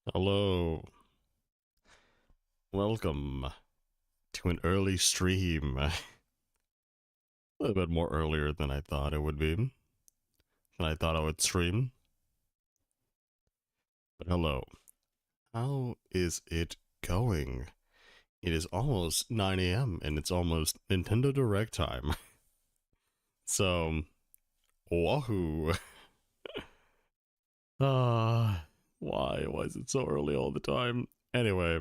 Hello, welcome to an early stream. A little bit more earlier than I thought it would be, than I thought I would stream. But hello, how is it going? It is almost 9 a.m. and it's almost Nintendo Direct time. So, wahoo. Ah, why? Why is it so early all the time? Anyway,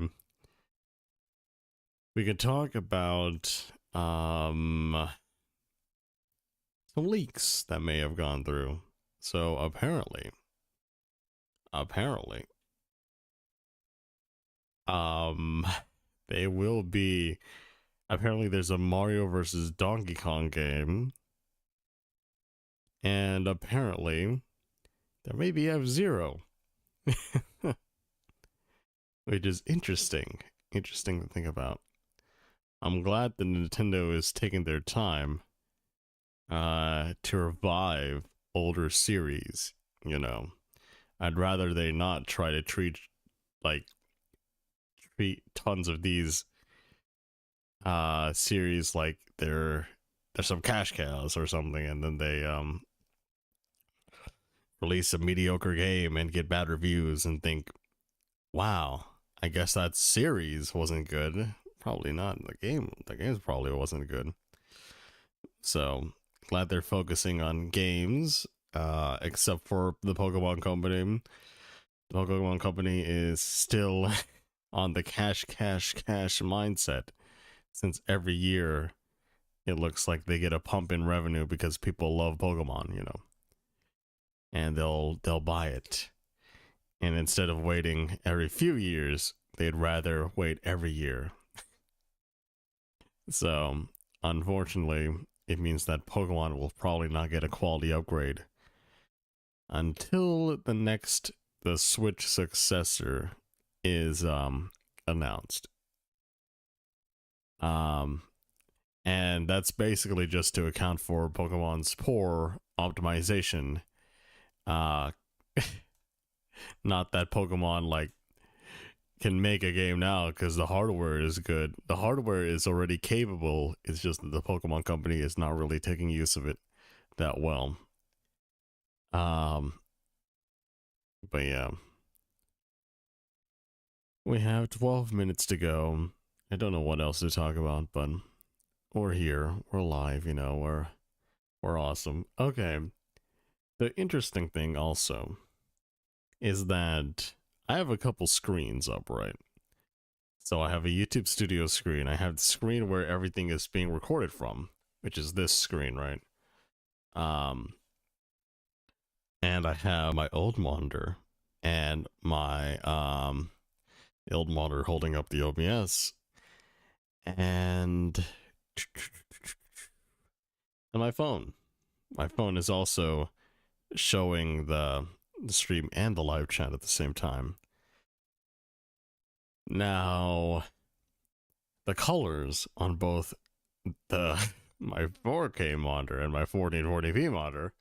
we can talk about some leaks that may have gone through. So apparently, um, they will be. Apparently, there's a Mario versus Donkey Kong game, and apparently, there may be F-Zero, which is interesting. Interesting to think about. I'm glad that Nintendo is taking their time to revive older series. You know, I'd rather they not try to like treat tons of these series like they're some cash cows or something, and then they release a mediocre game and get bad reviews and think, wow, I guess that series wasn't good. Probably not. The games probably wasn't good. So glad they're focusing on games, except for the Pokemon Company. The Pokemon Company is still on the cash mindset, since every year it looks like they get a pump in revenue because people love Pokemon, and they'll buy it. And instead of waiting every few years, they'd rather wait every year. So, unfortunately, it means that Pokemon will probably not get a quality upgrade until the Switch successor is announced. Um and that's basically just to account for Pokemon's poor optimization. Uh Not that Pokemon can make a game now because the hardware is good. The hardware is already capable. It's just that the Pokemon Company is not really taking use of it that well. Um, but yeah, we have 12 minutes to go. I don't know what else to talk about, but we're here. We're live. We're awesome. Okay. The interesting thing also is that I have a couple screens up, right? So I have a YouTube Studio screen. I have the screen where everything is being recorded from, which is this screen, right? Um, and I have my old monitor and my old monitor holding up the OBS, and my phone. My phone is also showing the stream and the live chat at the same time. Now, the colors on both the my 4K monitor and my 1440p monitor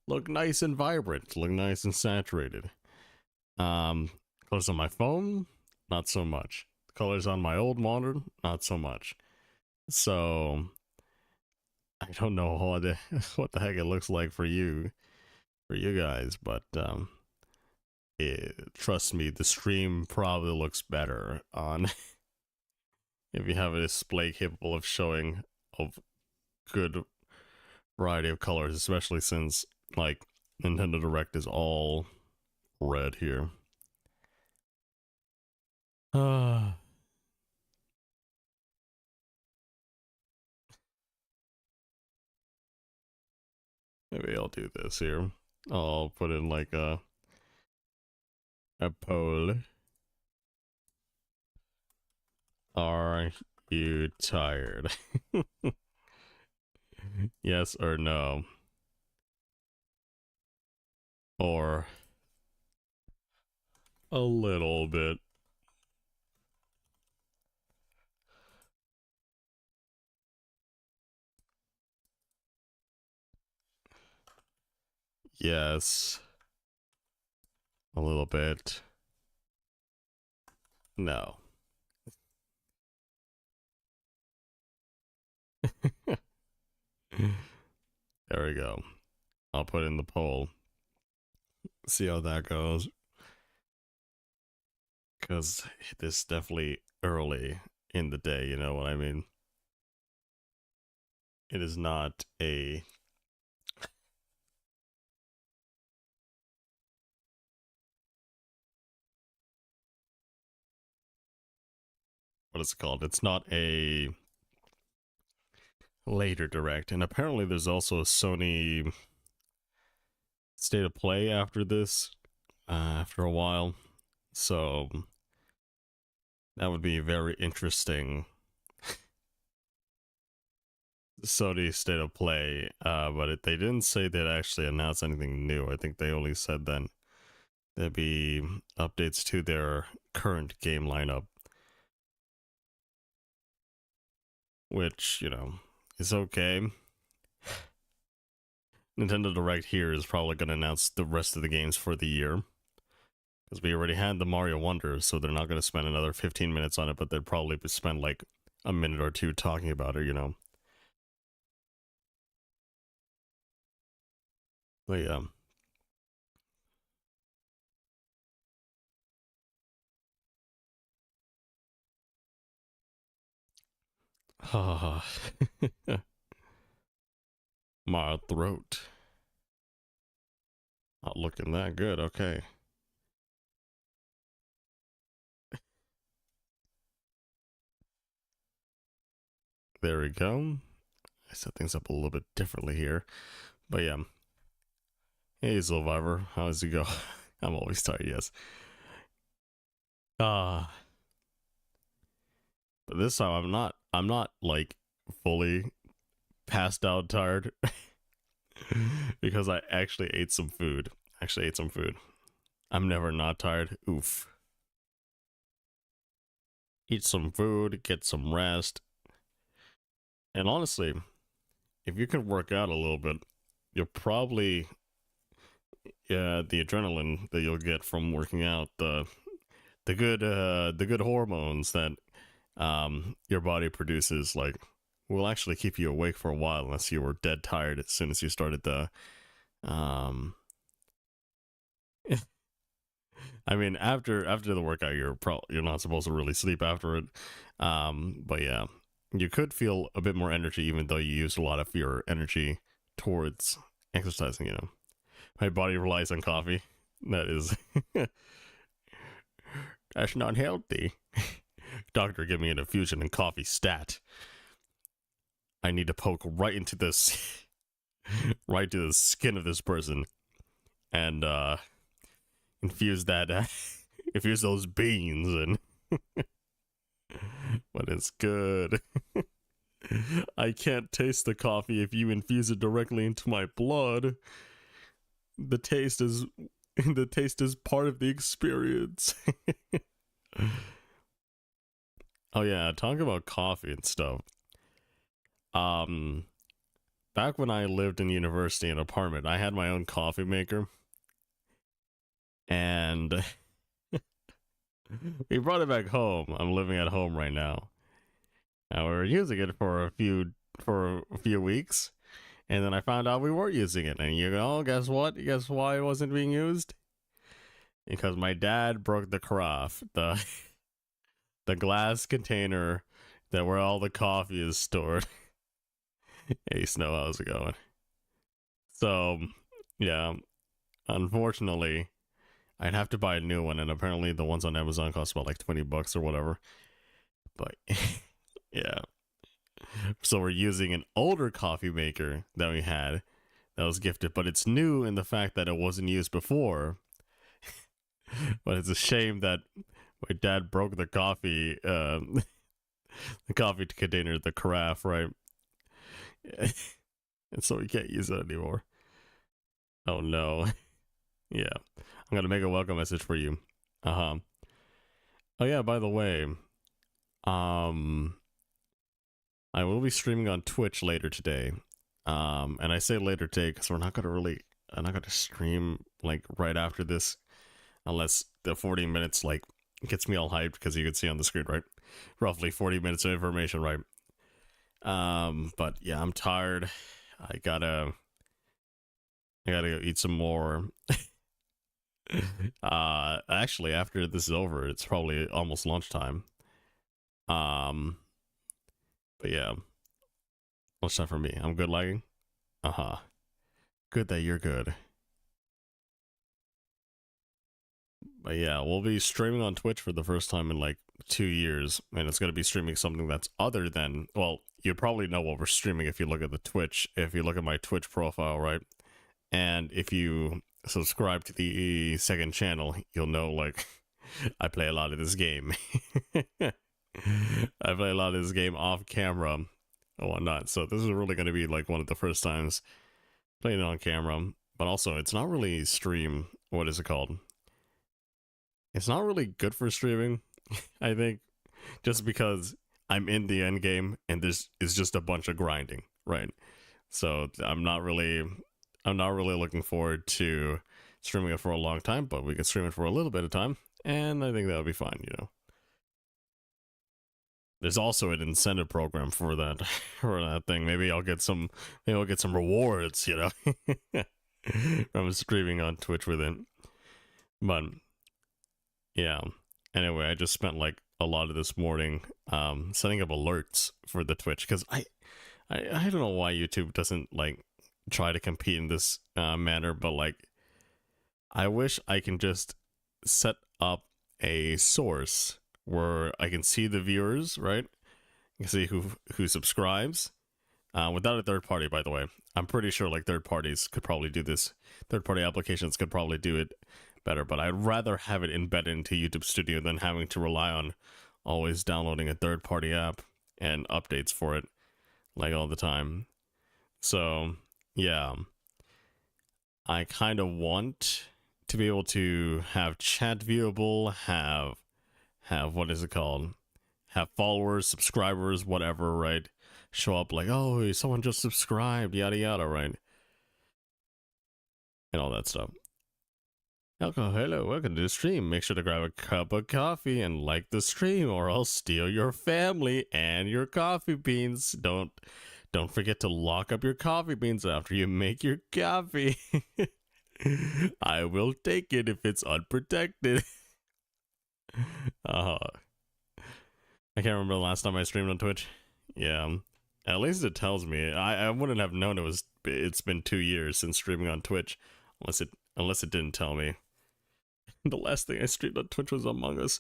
look nice and vibrant, look nice and saturated. Um, Colors on my phone, not so much. Colors on my old monitor, not so much. So I don't know what the heck it looks like for you guys, but trust me, the stream probably looks better on if you have a display capable of showing of good variety of colors, especially since like Nintendo Direct is all red here. Maybe I'll do this here. I'll put in like a poll. Are you tired? Yes or no? Or a little bit. Yes. A little bit. No. There we go. I'll put in the poll. See how that goes. Because this is definitely early in the day, you know what I mean? It is not a. What is it called? It's not a later direct. And apparently there's also a Sony State of Play after this, after a while. So that would be very interesting. Sony State of Play, but they didn't say they'd actually announce anything new. I think they only said that there'd be updates to their current game lineup, which, you know, is okay. Nintendo Direct here is probably going to announce the rest of the games for the year, because we already had the Mario Wonder, so they're not going to spend another 15 minutes on it, but they'd probably spend like a minute or two talking about it, you know. But yeah. My throat. Not looking that good, okay. There we go. I set things up a little bit differently here. But yeah. Hey, Survivor. How's it go? I'm always tired, yes. Uh but this time I'm not like fully passed out tired because I actually ate some food. I'm never not tired. Oof. Eat some food, get some rest. And honestly, if you can work out a little bit, you'll probably the adrenaline that you'll get from working out, the good hormones that your body produces, like, will actually keep you awake for a while unless you were dead tired as soon as you started the I mean, after the workout, you're not supposed to really sleep after it. But yeah, you could feel a bit more energy, even though you used a lot of your energy towards exercising. You know, my body relies on coffee. That is, that's not healthy. Doctor, give me an infusion and coffee stat. I need to poke right into this, right to the skin of this person, and infuse that, infuse those beans and. But it's good. I can't taste the coffee if you infuse it directly into my blood. The taste is the taste is part of the experience. Oh yeah, talk about coffee and stuff. Um Back when I lived in university in an apartment, I had my own coffee maker. And we brought it back home. I'm living at home right now. And we were using it for a few weeks. And then I found out we weren't using it. And you go, oh, guess what? Guess why it wasn't being used? Because my dad broke the carafe, the glass container that where all the coffee is stored. Hey, Snow, how's it going? So, yeah, unfortunately, I'd have to buy a new one, and apparently the ones on Amazon cost about like $20 or whatever. But yeah, so we're using an older coffee maker that we had that was gifted, but it's new in the fact that it wasn't used before. But it's a shame that my dad broke the coffee, the coffee container, the carafe, right? And so we can't use it anymore. Oh no. Yeah, I'm gonna make a welcome message for you. Uh-huh. Oh yeah, by the way, um I will be streaming on Twitch later today. And I say later today because I'm not gonna stream like right after this, unless the 40 minutes like gets me all hyped because you can see on the screen, right? Roughly 40 minutes of information, right? But yeah, I'm tired. I gotta go eat some more. Actually, after this is over, it's probably almost lunchtime. Um, but yeah, lunchtime for me. I'm good lagging. Uh-huh. Good that you're good. But yeah, we'll be streaming on Twitch for the first time in like 2 years, and it's going to be streaming something that's other than, well, you probably know what we're streaming if you look at the Twitch, if you look at my Twitch profile, right? And if you subscribe to the second channel, you'll know, like, I play a lot of this game. I play a lot of this game off camera and whatnot, so this is really going to be like one of the first times playing it on camera. But also, it's not really stream, what is it called? It's not really good for streaming, I think, just because I'm in the end game and this is just a bunch of grinding, right? So I'm not really looking forward to streaming it for a long time, but we can stream it for a little bit of time, and I think that'll be fine, you know. There's also an incentive program for that thing. Maybe I'll get some rewards, you know, from streaming on Twitch with it. But yeah. Anyway, I just spent like a lot of this morning setting up alerts for the Twitch because I don't know why YouTube doesn't like try to compete in this manner, but like I wish I can just set up a source where I can see the viewers, right? You can see who subscribes without a third party, by the way. I'm pretty sure like third parties could probably do this. Third party applications could probably do it better, but I'd rather have it embedded into YouTube Studio than having to rely on always downloading a third party app and updates for it like all the time. So yeah, I kind of want to be able to have chat viewable, have what is it called? Have followers, subscribers, whatever, right? Show up like, oh, someone just subscribed, yada yada, right? And all that stuff. Hello, welcome to the stream. Make sure to grab a cup of coffee and like the stream, or I'll steal your family and your coffee beans. Don't forget to lock up your coffee beans after you make your coffee. I will take it if it's unprotected. I can't remember the last time I streamed on Twitch. Yeah, at least it tells me. I wouldn't have known it's been 2 years since streaming on Twitch, unless it didn't tell me. The last thing I streamed on Twitch was Among Us.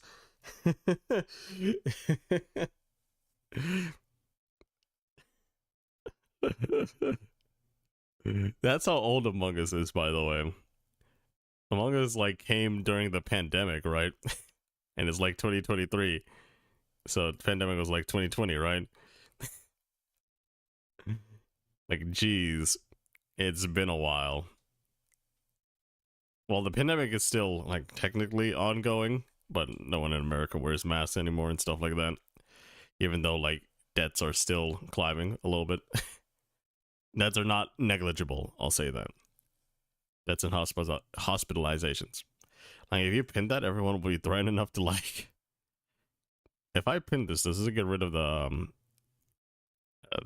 That's how old Among Us is, by the way. Among Us like came during the pandemic, right? And it's like 2023. So the pandemic was like 2020, right? Like, geez, it's been a while. Well, the pandemic is still like technically ongoing, but no one in America wears masks anymore and stuff like that. Even though like deaths are still climbing a little bit. Deaths are not negligible, I'll say that. Deaths and hospitalizations. Like, if you pin that, everyone will be threatened enough to like. If I pin this, does it get rid of the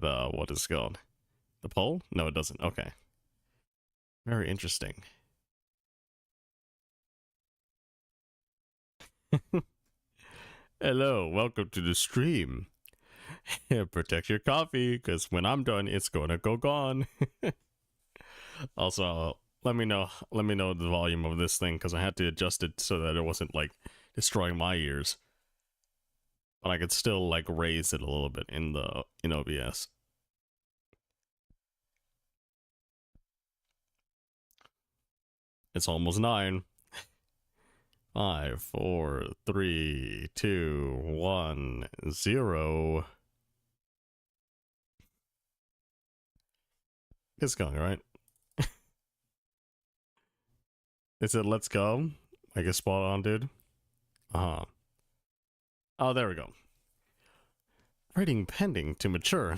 what is it called? The poll? No, it doesn't. Okay. Very interesting. Hello, welcome to the stream. Protect your coffee, because when I'm done, it's gonna go gone. Also, let me know the volume of this thing, because I had to adjust it so that it wasn't like destroying my ears. But I could still like raise it a little bit in OBS. It's almost 9. 5, 4, 3, 2, 1, 0. It's going, right? It said, let's go. I guess spot on, dude. Uh-huh. Oh, there we go. Rating pending to mature.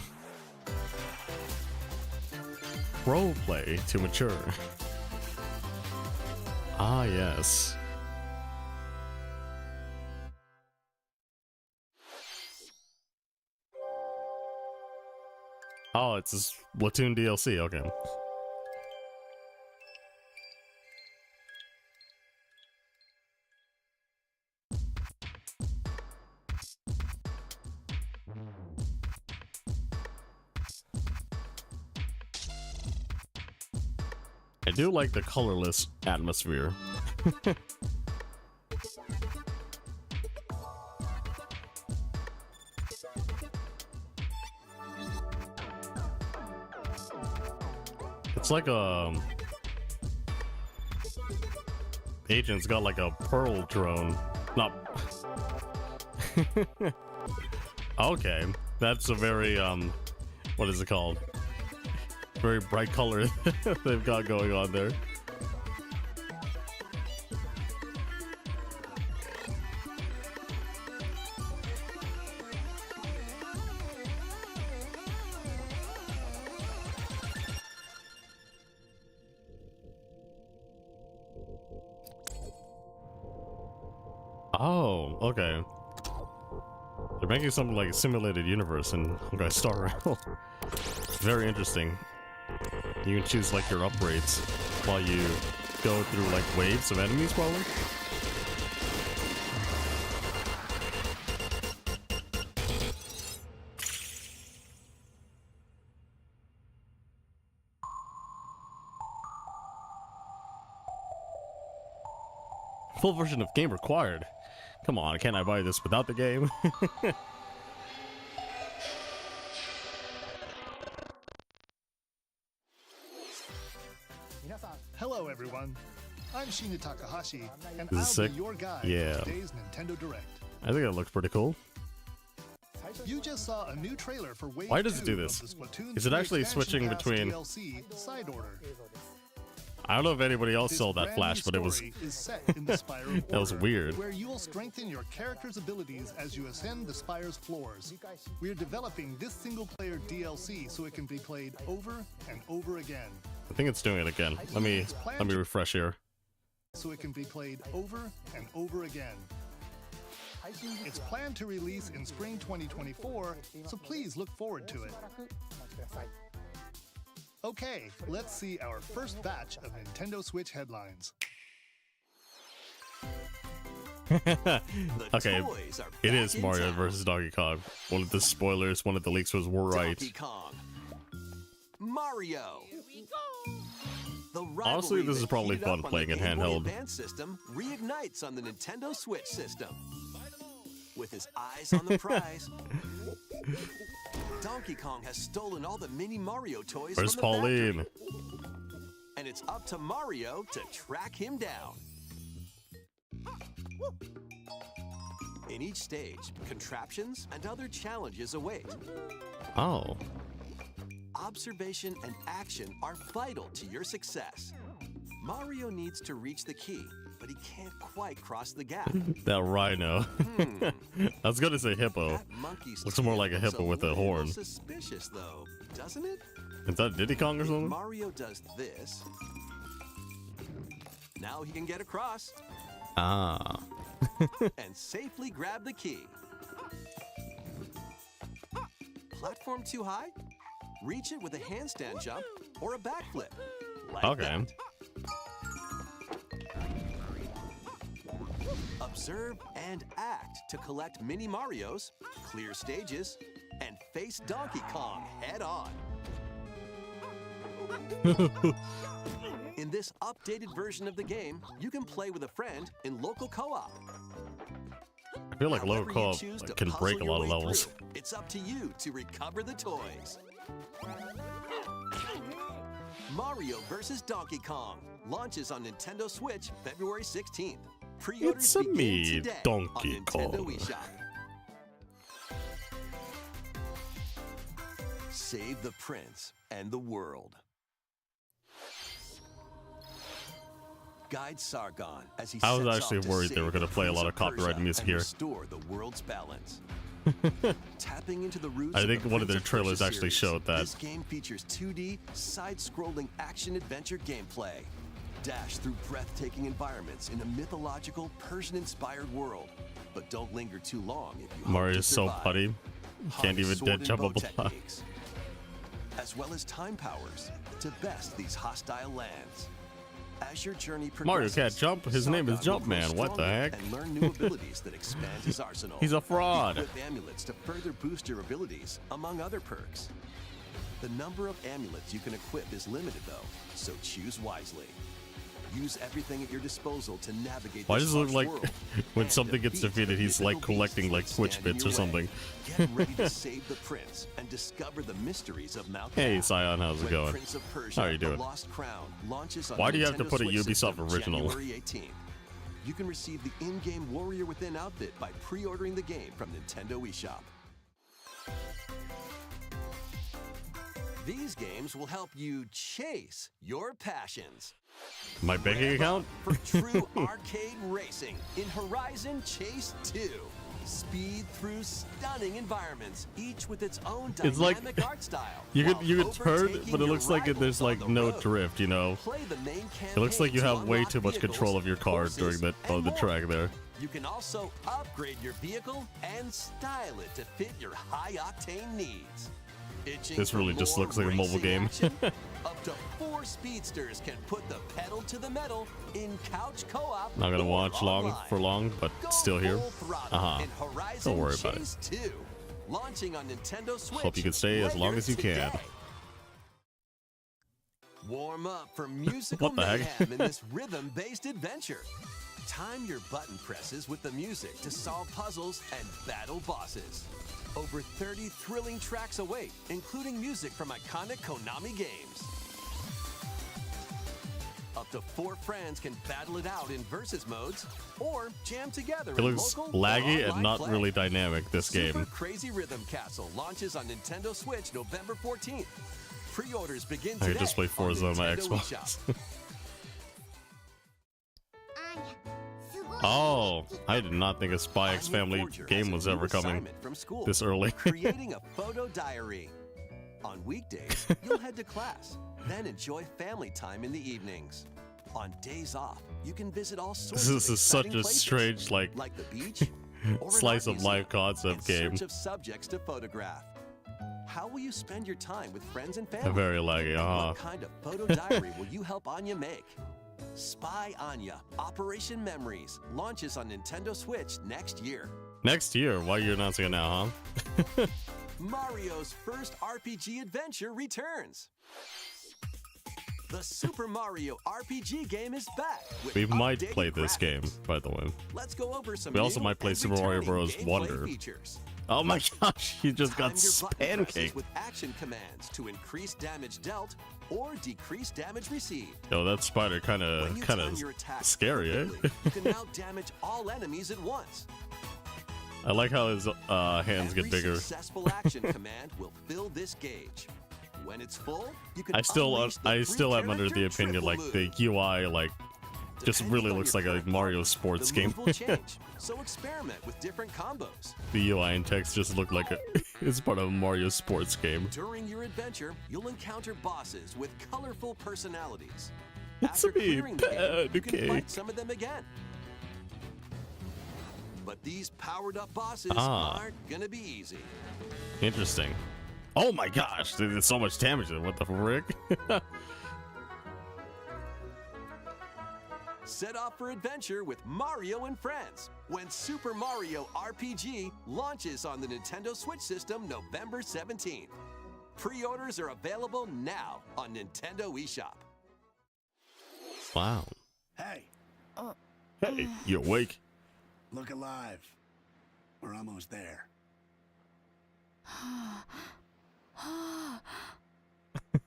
Roleplay to mature. Ah, yes. Oh, it's a Splatoon DLC. Okay. I do like the colorless atmosphere. It's like agent's got like a pearl drone. Not okay. That's a very what is it called? Very bright color they've got going on there. Oh, okay. They're making something like a simulated universe in Star Rail. Very interesting. You can choose like your upgrades while you go through like waves of enemies, probably. Full version of game required. Come on, can't I buy this without the game? Hello everyone, I'm Shinya Takahashi, and This is I'll sick. be your guide Yeah. for today's Nintendo Direct. I think it looks pretty cool. You just saw a new trailer for Wave Why does it 2 do of this? the Splatoon Is it 3 actually expansion switching pass between- DLC Side Order? I don't know if anybody else This saw that brand flash, new but it was story is set in the Spire of that was Order, weird. where you will strengthen your character's abilities as you ascend the Spire's floors. We're developing this single-player DLC so it can be played over and over again. I think it's doing it again. Let me refresh here. So it can be played over and over again. It's planned to release in spring 2024, so please look forward to it. Okay, let's see our first batch of Nintendo Switch headlines. Okay, it is Mario versus Donkey Kong. One of the spoilers, one of the leaks was right. Donkey Kong. Mario. The Honestly, this is rivalry that probably heated fun up on playing the in Game Boy handheld. Advance system reignites on the Nintendo Switch system. With his eyes on the prize, Donkey Kong has stolen all the mini Mario toys Where's from the Pauline? factory. And it's up to Mario to track him down. In each stage, contraptions and other challenges await. Oh. Observation and action are vital to your success. Mario needs to reach the key, but he can't quite cross the gap. That rhino. I was gonna say hippo. That monkey's Looks more tail like a looks hippo with a little horn. Suspicious though, doesn't it? Is that Diddy Kong or If something? Mario does this, now he can get across Ah. and safely grab the key. Platform too high? Reach it with a handstand jump or a backflip. Like Okay. that. Observe and act to collect mini Marios, clear stages, and face Donkey Kong head on. In this updated version of the game, you can play with a friend in local co-op. I feel like low However you co-op choose to can puzzle break a your lot of way levels. through, it's up to you to recover the toys. Mario vs. Donkey Kong launches on Nintendo Switch February 16th. Pre-orders It's a begin me, today Donkey on Nintendo Kong. eShop. Save the prince and the world. Guide Sargon as he I was sets actually off to worried they were save gonna the play a Prince lot of of copyrighted Persia music and here. Restore the world's balance. Tapping into the roots I of think the one of Prince their trailers Persia actually series, showed that. This game features 2D, side-scrolling action-adventure gameplay. Dash through breathtaking environments in a mythological, Persian-inspired world. But don't linger too long if you hope Mario's to so survive. putty. Can't Harness even sword dead and jump bow up a block. techniques. as well as time powers to best these hostile lands. As your journey Mario progresses, can't jump. His name is Saga will grow Jumpman. What the stronger heck? And learn new abilities that expand his arsenal. He's a fraud. Equip amulets to further boost your abilities, among other perks. The number of amulets you can equip is limited, though, so choose wisely. Use everything at your disposal to navigate Why this does it look harsh like world when and something gets defeat defeated, the he's like mythical collecting beasts like that Twitch stand in bits your or way? something? Get ready to save the prince and discover the mysteries of Mount Hey, Path. Scion, how's it When going? Prince of Persia, How are you doing? The Lost Crown launches on Why the do you have to Nintendo put a Switch Ubisoft system original? January 18th. You can receive the in-game Warrior Within outfit by pre-ordering the game from Nintendo eShop. These games will help you chase your passions. My banking Rev account? up for true arcade racing in Horizon Chase 2. Speed through stunning environments, each with its own It's like- dynamic art style. You while could turn, overtaking but it your looks like there's rivals on like the no road. drift, you know? Play the main It looks like you campaign have to way unlock too much vehicles, control of your car during courses, the and more. track there. You can also upgrade your vehicle and style it to fit your high-octane needs. Itching This for really just more looks like a mobile racing game. action? Up to 4 speedsters can put the pedal to the metal in couch co-op. Not gonna or watch long online. for long, but Go still here. full throttle in Horizon Don't worry about it. Chase 2, launching on Nintendo Switch. Hope you can stay as long later as you can. today. Warm up for musical What the heck? mayhem in this rhythm-based adventure. Time your button presses with the music to solve puzzles and battle bosses. Over 30 thrilling tracks await, including music from iconic Konami games. Up to 4 friends can battle it out in versus modes or jam together It in looks local or laggy and online not play. really dynamic, this Super game. Crazy Rhythm Castle launches on Nintendo Switch November 14th. Pre-orders begin I today. could just play Forza on my Nintendo Xbox. eShop. Oh, I did not think a Spy X Anya Family Forger game has a was new ever coming assignment from school, this early. creating a photo diary. On weekdays, you'll head to class, then enjoy family time in the evenings. On days off, you can visit all sorts This of is such exciting a places, strange, like the beach or an slice art of life museum, concept in game. search of subjects to photograph. How will you spend your time with friends and A family? very laggy, What kind of photo diary will you help Anya make? Spy Anya Operation Memories launches on Nintendo Switch next year. Next year, why are you announcing it now, huh? Mario's first RPG adventure returns. The Super Mario RPG game is back. With We might updated play this game, graphics. by the way. Let's go over some We also new might play and Super Mario returning Bros. gameplay Wonder. features. Oh my gosh, he just Time got your button presses pancaked. with action commands to increase damage dealt or decrease damage received. Yo, that spider kind When of you time of your attacks scary, eh? perfectly, you can now damage all enemies at once. I like how his hands Every get bigger. successful action command will fill this gauge. When it's full, you can I still unleash the I still am under the three-character opinion like triple move. the UI like just Depending really on looks your like a current Mario partner, sports the game. move will change, so experiment with different combos. The UI and text just look like it's part of a Mario sports game. During your adventure, you'll encounter bosses with colorful personalities. It's After a clearing the game, you can pancake. fight some of them again. But these powered-up bosses Ah. aren't gonna be easy. Interesting. Oh my gosh, there's so much damage there. What the frick? Set off for adventure with Mario and Friends when Super Mario RPG launches on the Nintendo Switch system November 17th. Pre-orders are available now on Nintendo eShop. Wow. Hey, Hey, you awake? look alive. We're almost there.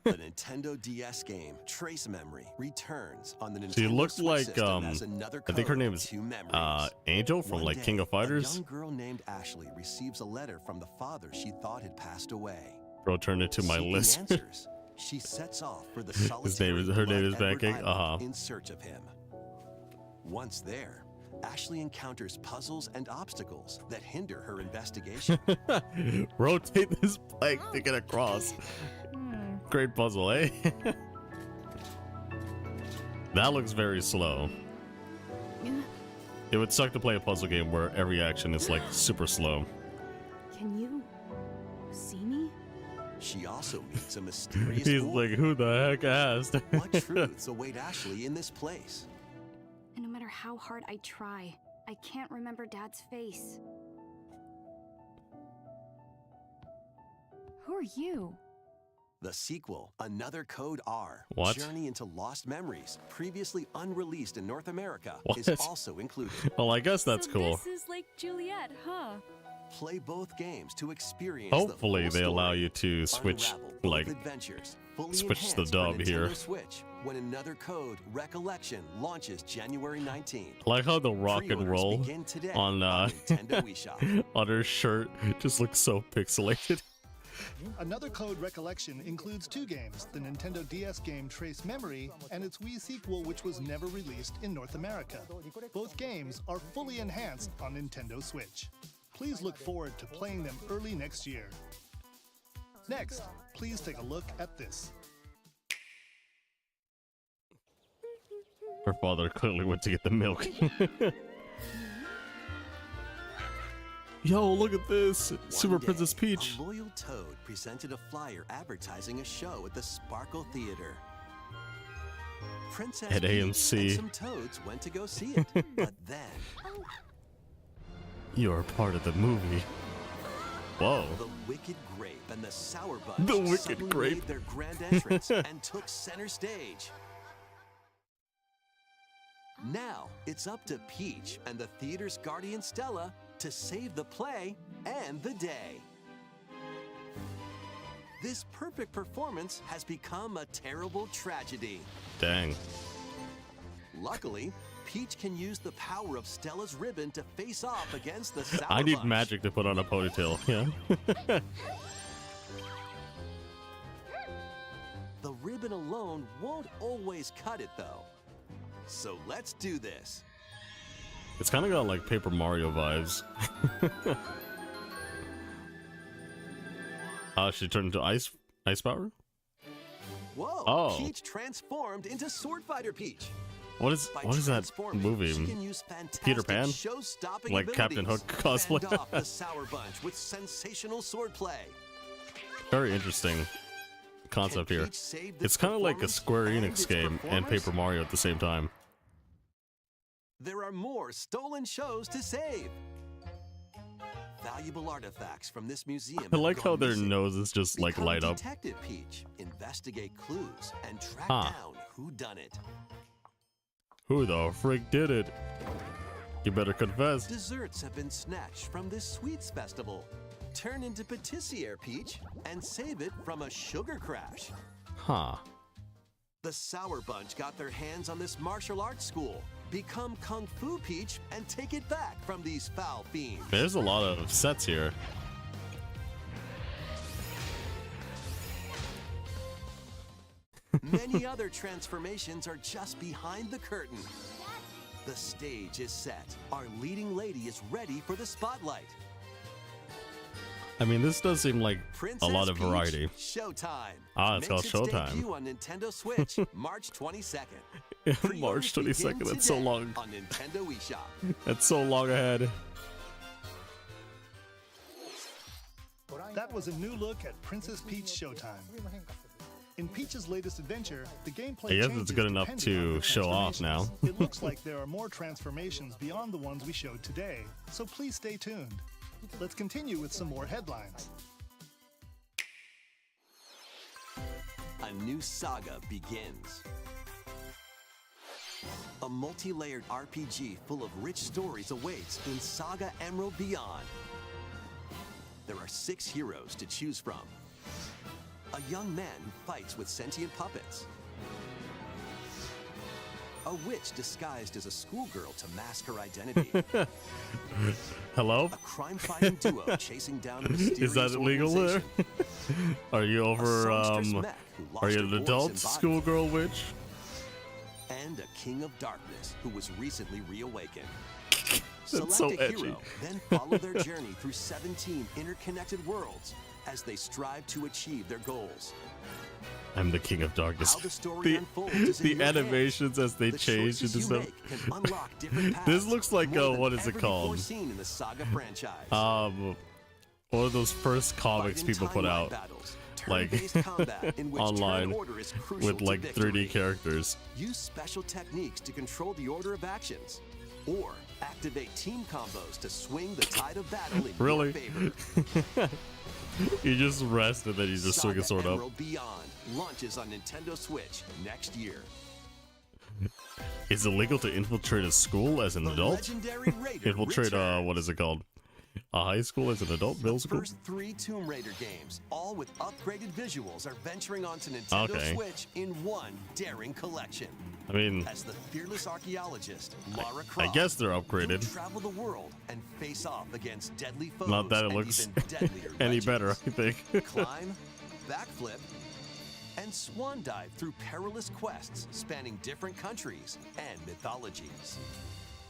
The Nintendo DS game Trace Memory returns on the Nintendo She looked Switch like system as another I think her code name is to memories. Angel from One like day, King of a Fighters. young girl named Ashley receives a letter from the father she thought had passed away. Bro, turned it to my Seeking list. answers, she sets off for the His name solitary is her name Blood is Edward Pancake. Island in search of him. Once there, Ashley encounters puzzles and obstacles that hinder her investigation. Rotate this plank to get across. Great puzzle, eh? That looks very slow. It would suck to play a puzzle game where every action is like super slow. Can you see me? She she also meets a mysterious He's boy. like, who the heck asked? What truths await Ashley in this place? And no matter how hard I try, I can't remember Dad's face. Who are you? The sequel, Another Code R, What? Journey into Lost Memories, previously unreleased in North America, What? is also included. Well, I guess that's cool. This is like Juliet, huh? Play both games to experience Hopefully the full they allow story. you to switch, Unravel both like, adventures, fully switch the enhanced for dub Nintendo here. Switch when Another Code Recollection launches January 19th. like how the rock and Pre-orders roll begin today on Nintendo Wii Shop. on her shirt just looks so pixelated. Another Code Recollection includes 2 games, the Nintendo DS game Trace Memory and its Wii sequel, which was never released in North America. Both games are fully enhanced on Nintendo Switch. Please look forward to playing them early next year. Next, please take a look at this. Her father clearly went to get the milk. Yo, look at this! Super One day, Princess Peach. A loyal Toad presented a flyer advertising a show at the Sparkle Theater. Princess At Peach AMC. and some Toads went to go see it, but then You're part of the movie. Whoa. the Wicked Grape and the Sour Bunch The Wicked suddenly Grape. made their grand entrance and took center stage. Now it's up to Peach and the theater's guardian Stella to save the play and the day. This perfect performance has become a terrible tragedy. Dang. Luckily, Peach can use the power of Stella's ribbon to face off against the Sour I need Bunch. magic to put on a ponytail, yeah? The ribbon alone won't always cut it, though. So let's do this. It's kind of got like Paper Mario vibes. She turned into ice power? Whoa! Oh. Peach transformed into Sword Fighter Peach. What is By that transforming, movie? She can use fantastic Peter Pan? show-stopping Like Captain abilities Hook to cosplay? fend off the Sour Bunch with sensational swordplay. Very interesting concept Can here. Peach save this It's kind of like a performance Square and Enix its game and performers? Paper Mario at the same time. There are more stolen shows to save. Valuable artifacts from this museum. I like have how gone their missing. noses just like Become light up. Detective Peach, investigate clues, and track Huh. down who done it. Who the frick did it? You better confess. Desserts have been snatched from this sweets festival. Turn into patissiere Peach and save it from a sugar crash. Huh. The Sour Bunch got their hands on this martial arts school. Become Kung Fu Peach and take it back from these foul fiends. There's a lot of sets here. Many other transformations are just behind the curtain. The stage is set. Our leading lady is ready for the spotlight. I mean, this does seem like Princess a lot of Peach, variety. Showtime. Ah, it's Makes called its Showtime. debut on Nintendo Switch, March 22nd. March Pre-orders 22nd, begin that's so today long. On Nintendo Wii Shop. That's so long ahead. That was a new look at Princess Peach Showtime. In Peach's latest adventure, the gameplay I guess changes it's good enough depending on to her show off now. transformations. It looks like there are more transformations beyond the ones we showed today, so please stay tuned. Let's continue with some more headlines. A new saga begins. A multi-layered RPG full of rich stories awaits in Saga Emerald Beyond. There are 6 heroes to choose from. A young man who fights with sentient puppets. A witch disguised as a schoolgirl to mask her identity. Hello? A crime-fighting duo chasing down a mysterious Is that illegal there? organization. Are you A over, songstress mech who are lost you her an voice adult and body. schoolgirl witch? And a king of darkness who was recently reawakened. That's Select so a edgy. hero, then follow their journey through 17 interconnected worlds as they strive to achieve their goals. I'm the king of darkness. How the story unfolds is in The your animations as they The change choices into you stuff. make can unlock different paths. This looks like, more than what is it ever called? before seen in the Saga franchise. One of those first comics Fight in people put timeline out. battles, like turn-based combat in which online turn order is crucial with like to 3D victory. characters. Use special techniques to control the order of actions, or activate team combos to swing the tide of battle in Really? your favor. You just rest and then you just swing a sword up. Emerald Beyond launches on Nintendo Switch next year. It's illegal to infiltrate a school as an The adult? legendary Raider Infiltrate returns. what is it called? A high school as an adult? Middle school? First 3 Tomb Raider games, all with upgraded visuals, are venturing onto Nintendo Okay. Switch in one daring collection. I mean, As the fearless archaeologist, Lara I Croft, guess they're you'll upgraded. travel the world and face off against deadly foes. Not that it and looks even deadlier any legends. better, I think. Climb, backflip, and swan dive through perilous quests spanning different countries and mythologies.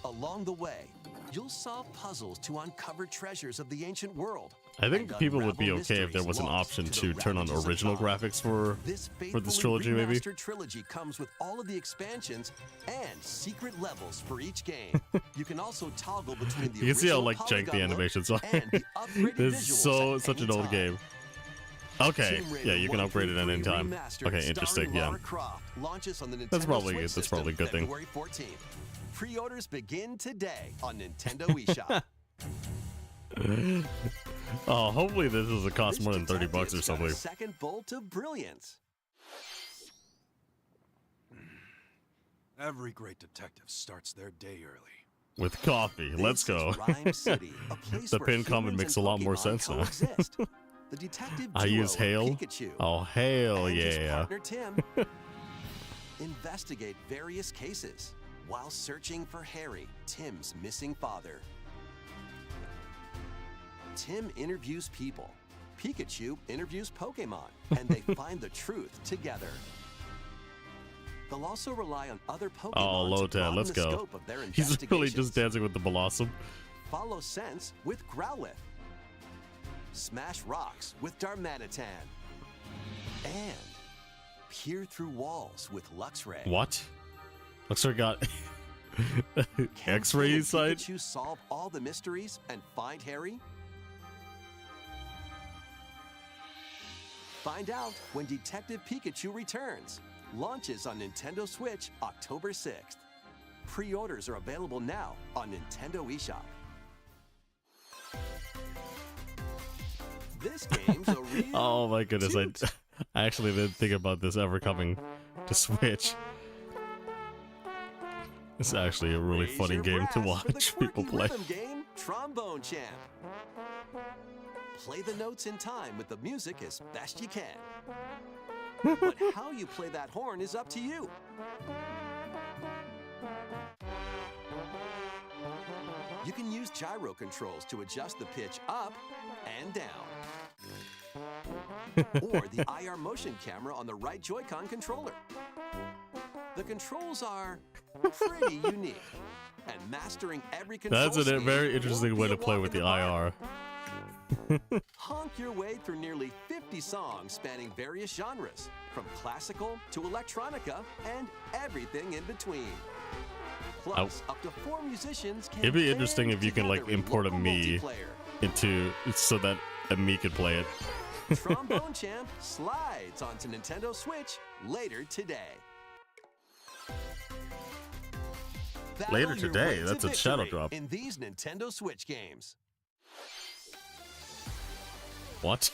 Along the way, you'll solve puzzles to uncover treasures of the ancient world. I think and people would be unravel okay if there mysteries was an lost option to to the turn on ravages of original time. graphics for This this trilogy, maybe. remastered trilogy comes with all of the expansions and secret levels for each game. You can also toggle between the You can see how original like jank the polygon look animations are. and the upgraded This is visuals at such any an old time. game. Okay, Tomb Raider yeah, you can 1 upgrade it at through any 3 time. Remastered, Okay, interesting, starring yeah. Lara Croft, launches on the Nintendo That's probably Switch good, that's probably a system good thing. February 14th. Pre-orders begin today on Nintendo eShop. Oh, hopefully this doesn't cost This more than $30 or detective's got a something. second bolt of brilliance. Every great detective starts their day early. With coffee, let's This go. is Rhyme City, a place The where pin comment humans makes and a lot more Pokemon sense now. coexist. The detective I duo use of hail. Pikachu Oh, hell and his yeah. partner Tim investigate various cases while searching for Harry, Tim's missing father. Tim interviews people. Pikachu interviews Pokemon, and they find the truth together. They'll also rely on other Pokemon Oh, to Lotan, broaden let's the go. scope of their He's really investigations. just dancing with the Blossom. Follow Sense with Growlithe. Smash Rocks with Darmanitan. And peer through walls with Luxray. What? Looks like I got Can X-ray Tim and inside? Pikachu solve all the mysteries and find Harry? Find out when Detective Pikachu returns. Launches on Nintendo Switch October 6th. Pre-orders are available now on Nintendo eShop. This game's a real Oh my goodness, toot. I actually didn't think about this ever coming to Switch. It's actually a really Raise funny your game to brass for the watch people quirky play. rhythm game, Trombone Champ. Play the notes in time with the music as best you can. But how you play that horn is up to you. You can use gyro controls to adjust the pitch up and down. Or the IR motion camera on the right Joy-Con controller. The controls are pretty unique, and mastering every control That's a scheme very won't interesting be way a to play walk with in the park. IR. Honk your way through nearly 50 songs spanning various genres, from classical to electronica and everything in between. Plus, up to 4 musicians can It'd be interesting band if you can like together in import a local me multiplayer. into so that a me could play it. Trombone Champ slides onto Nintendo Switch later today. Battle Later your today? way to That's a shadow victory drop. in these Nintendo Switch games. What?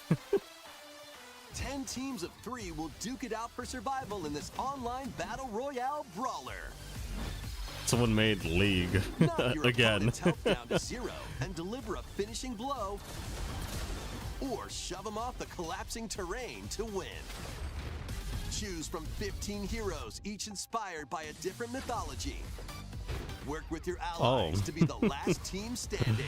10 teams of 3 will duke it out for survival in this online battle royale brawler. Someone made League Knock your again. opponent's health down to 0 and deliver a finishing blow, or shove them off the collapsing terrain to win. Choose from 15 heroes, each inspired by a different mythology. Work with your allies Oh. to be the last team standing.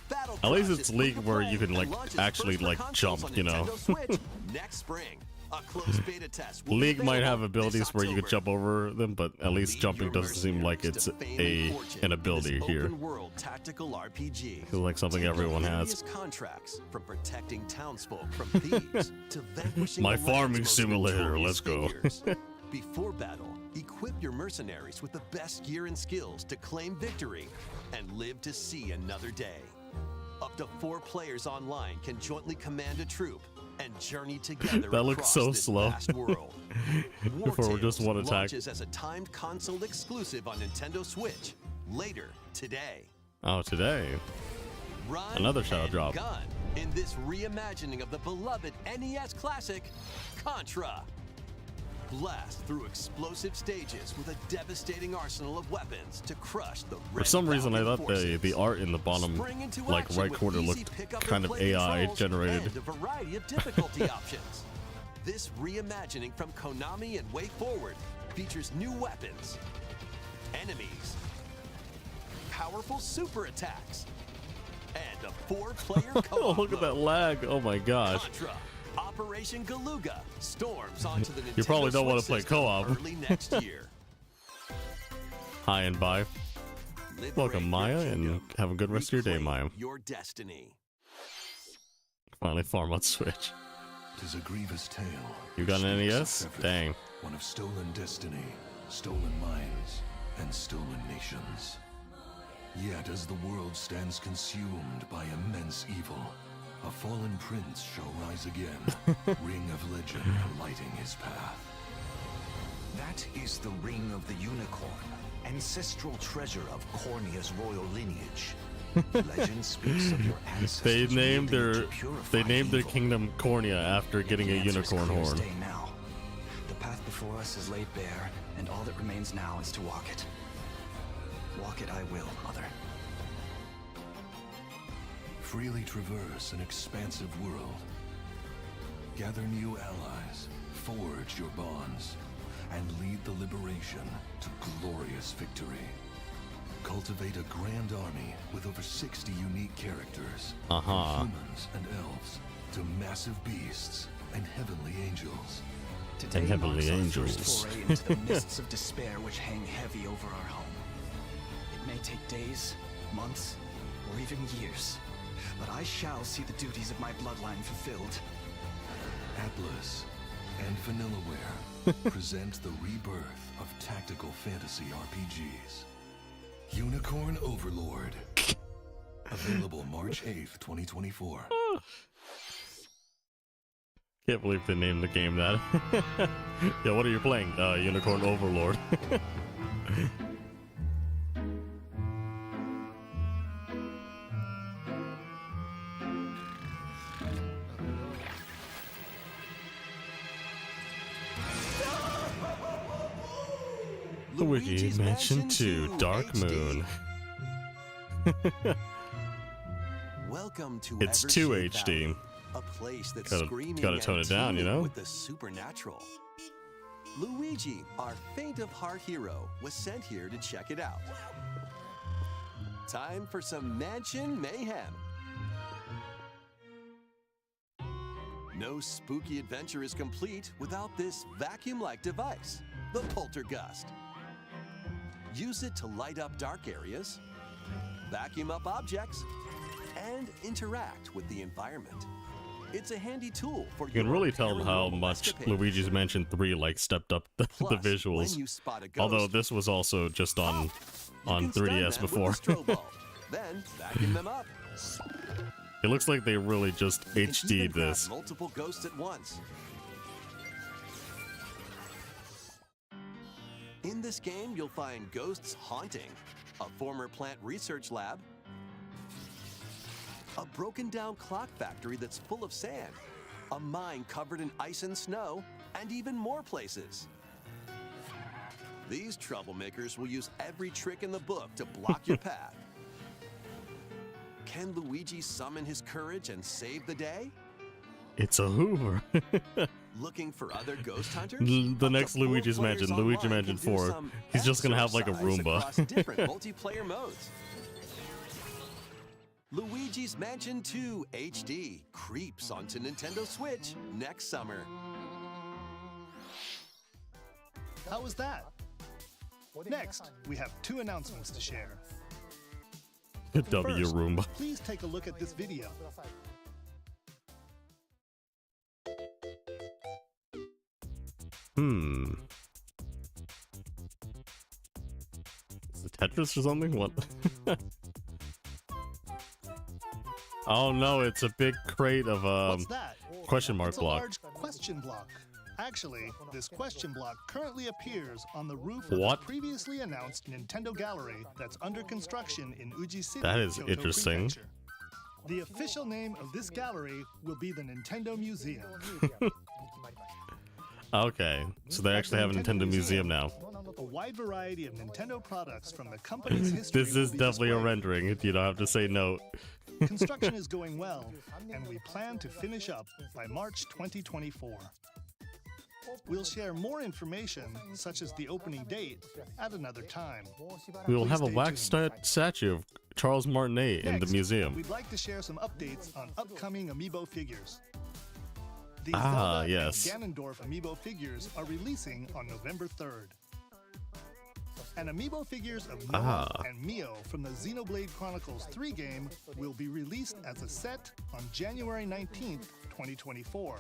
Battle At least Crush it's is League free to where play you can, and like, launches actually, first for like, consoles jump, on you know. Nintendo Switch next spring. A closed beta test will be League might have available this abilities where you could October. jump over them, but at least Lead jumping your doesn't seem like it's mercenaries to fame and fortune an in ability this here. open-world tactical RPG. Feels like something Take everyone has. various contracts, from protecting townsfolk from thieves to vanquishing My the land's farming most simulator, notorious let's go. figures. Before battle, equip your mercenaries with the best gear and skills to claim victory and live to see another day. Up to 4 players online can jointly command a troop and journey together That looks across so this slow. vast world. War Before Tales just one attack. launches as a timed console exclusive on Nintendo Switch later today. Oh, today. Run Another shadow and drop. gun in this reimagining of the beloved NES classic, Contra. Blast through explosive stages with a devastating arsenal of weapons to crush the For some reason, I red-bounding thought forces. the art in the bottom, Spring into like action right with corner, easy looked pick-up kind and of play AI controls generated. and a variety of difficulty options. This reimagining from Konami and WayForward features new weapons, enemies, powerful super attacks, and a 4-player Oh, co-op look at that mode. lag! Oh my gosh! Contra Operation Galuga storms onto the Nintendo You probably don't want to Switch play system co-op. early next year. Hi and bye. Liberate Welcome, your Maya, and kingdom. have a good rest of your day, Reclaim Maya. Your destiny. Finally, farm on Switch. Tis a grievous tale. You got an which speaks of NES? Sephiroth, Dang. One of stolen destiny, stolen minds, and stolen nations. Yet as the world stands consumed by immense evil, a fallen prince shall rise again, ring of legend lighting his path. That is the Ring of the Unicorn, ancestral treasure of Cornia's royal lineage. Legend speaks of your ancestors. They named wielding it their to purify their evil. kingdom Cornea after getting The a answer is unicorn clear as horn. day now. The path before us is laid bare, and all that remains now is to walk it. Walk it I will, Mother. Freely traverse an expansive world. Gather new allies, forge your bonds, and lead the liberation to glorious victory. Cultivate a grand army with over 60 unique characters, from humans and elves to massive beasts and heavenly angels. Today heavenly marks our angels. first foray into the mists of despair which hang heavy over our home. It may take days, months, or even years, but I shall see the duties of my bloodline fulfilled. Atlas and Vanillaware present the rebirth of tactical fantasy RPGs. Unicorn Overlord. Available March 8th, 2024. Can't believe they named the game that. Yeah, what are you playing? Unicorn Overlord. Luigi's Mansion 2 Dark HD. Moon. Welcome to It's Evershade 2 Valley, HD. a place that's Gotta screaming tone and it down, you teeming know? with the supernatural. Luigi, our faint of heart hero, was sent here to check it out. Time for some mansion mayhem. No spooky adventure is complete without this vacuum-like device, the Poltergust. Use it to light up dark areas, vacuum up objects, and interact with the environment. It's a handy tool for You can really tell how much Luigi's Mansion 3 like stepped up the visuals. Although this was also just on 3DS before. Then vacuum them up. It looks like they really just You can even HD'd grab this. multiple ghosts at once. In this game, you'll find ghosts haunting, a former plant research lab, a broken down clock factory that's full of sand, a mine covered in ice and snow, and even more places. These troublemakers will use every trick in the book to block your path. Can Luigi summon his courage and save the day? It's a Hoover. Looking for other ghost hunters? The Up to next 4 Luigi's players Mansion, Luigi online Mansion can do 4, some he's just gonna have like a exercise Roomba. across different multiplayer modes. Luigi's Mansion 2 HD creeps onto Nintendo Switch next summer. How was that? Next, we have 2 announcements to share. W First, Roomba. please take a look at this video. Is it Tetris or something? What? Oh no, it's a big crate of What's that? question mark It's a block. large question block. Actually, this question block currently appears on the roof What? of the previously announced Nintendo Gallery that's under construction in Uji City. That is Kyoto interesting. Prefecture. The official name of this gallery will be the Nintendo Museum. Okay, so they actually have a Nintendo museum now. A wide variety of Nintendo products from the company's history. This will is be definitely a displayed. rendering. You don't have to say no. Construction is going well, and we plan to finish up by March 2024. We'll share more information, such as the opening date, at another time. We will have a Stay wax tuned. statue of Charles Martinet in the Next, museum. We'd like to share some updates on upcoming amiibo figures. The Ah, Zelda yes. and Ganondorf amiibo figures are releasing on November 3rd. And amiibo figures of Noah and Mio from the Xenoblade Chronicles 3 game will be released as a set on January 19th, 2024.